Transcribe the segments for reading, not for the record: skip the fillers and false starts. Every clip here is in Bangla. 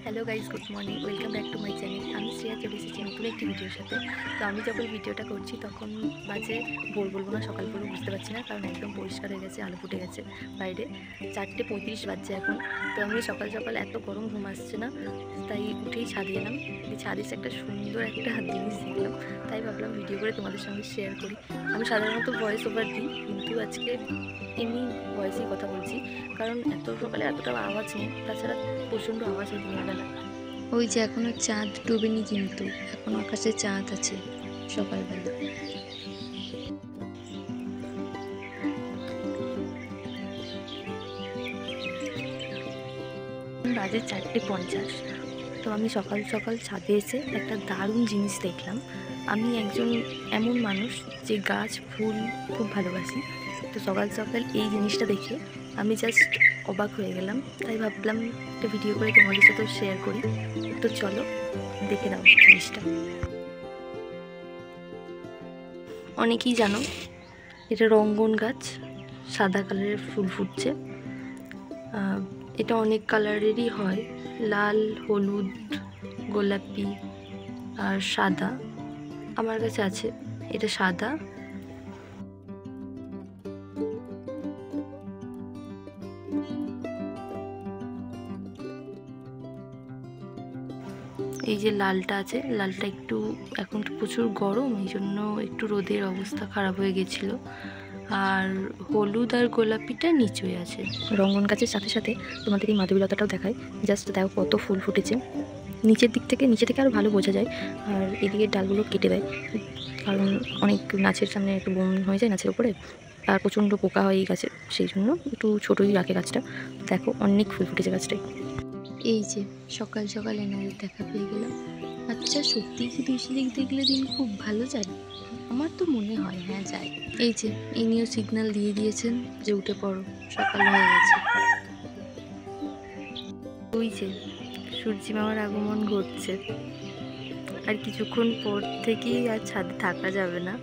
Hello guys, good morning, welcome back to my channel. আমি শ্রেয়া চলে এসেছি নতুন একটি ভিডিওর সাথে। তো আমি যখন ভিডিওটা করছি তখন বাজে ভোর বলবো না সকাল বলবো বুঝতে পারছি না, কারণ একদম পরিষ্কার হয়ে গেছে, আলো ফুটে গেছে বাইরে। 4:35 বাজছে এখন। তো আমি সকাল সকাল এত গরম ঘুম আসছে না, তাই উঠেই ছাদে এলাম। এই ছাদে একটা সুন্দর একটা জিনিস দেখলাম, তাই ভাবলাম ভিডিও করে তোমাদের সঙ্গে শেয়ার করি। আমি সাধারণত ভয়েস ওভার দিই, কিন্তু আজকে এমনি ভয়েসেই কথা বলছি, কারণ এত সকালে এতটা আওয়াজ নেই, তাছাড়া প্রচণ্ড আওয়াজ হয় দিনের বেলা। ওই যে এখনো চাঁদ ডুবেনি, কিন্তু এখন আকাশে চাঁদ আছে সকালবেলা। বাজে 4:50। তো আমি সকাল সকাল ছাদে এসে একটা দারুণ জিনিস দেখলাম। আমি একজন এমন মানুষ যে গাছ ফুল খুব ভালোবাসি। তো সকাল সকাল এই জিনিসটা দেখে আমি জাস্ট অবাক হয়ে গেলাম, তাই ভাবলাম একটা ভিডিও করে তোমাদের সাথেও শেয়ার করি। তো চলো দেখে নাও জিনিসটা। অনেকেই জানো এটা রঙ্গন গাছ, সাদা কালারের ফুল ফুটছে। এটা অনেক কালারেরই হয়, লাল, হলুদ, গোলাপি আর সাদা। আমার কাছে আছে এটা সাদা। এই যে লালটা আছে, লালটা একটু এখন প্রচুর গরম, এই জন্য একটু রোদের অবস্থা খারাপ হয়ে গেছিলো। আর হলুদ আর গোলাপিটা নিচুই আছে। রঙ্গন গাছের সাথে সাথে তোমাদের এই মাধবীলতাটাও দেখায়। জাস্ট দেখো কত ফুল ফুটেছে। নিচে থেকে আরও ভালো বোঝা যায়। আর এদিকে ডালগুলো কেটে দেয়, কারণ অনেক গাছের সামনে একটু বন হয়ে যায় গাছের উপরে, আর প্রচণ্ড পোকা হয় এই গাছে, সেই জন্য একটু ছোটোই রাখে গাছটা। দেখো অনেক ফুল ফুটেছে গাছটায়। এই যে সকাল সকাল এনাদের দেখা পেয়ে গেলাম। আচ্ছা, সত্যি কি দুই দেখলে দিন খুব ভালো যায়? আমার তো মনে হয় হ্যাঁ যায়। এই যে ইনিও সিগন্যাল দিয়ে দিয়েছেন যে উঠে পড়ো, সকাল হয়ে গেছে। ওই যে সূর্যি মামার আগমন ঘটছে, আর কিছুক্ষণ পর থেকেই আর ছাদে থাকা যাবে না।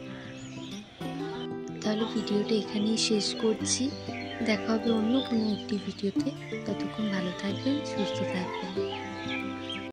তাহলে ভিডিওটা এখানেই শেষ করছি, দেখা হবে অন্য কোনো একটি ভিডিওতে। ততক্ষণ ভালো থাকবেন, সুস্থ থাকবেন।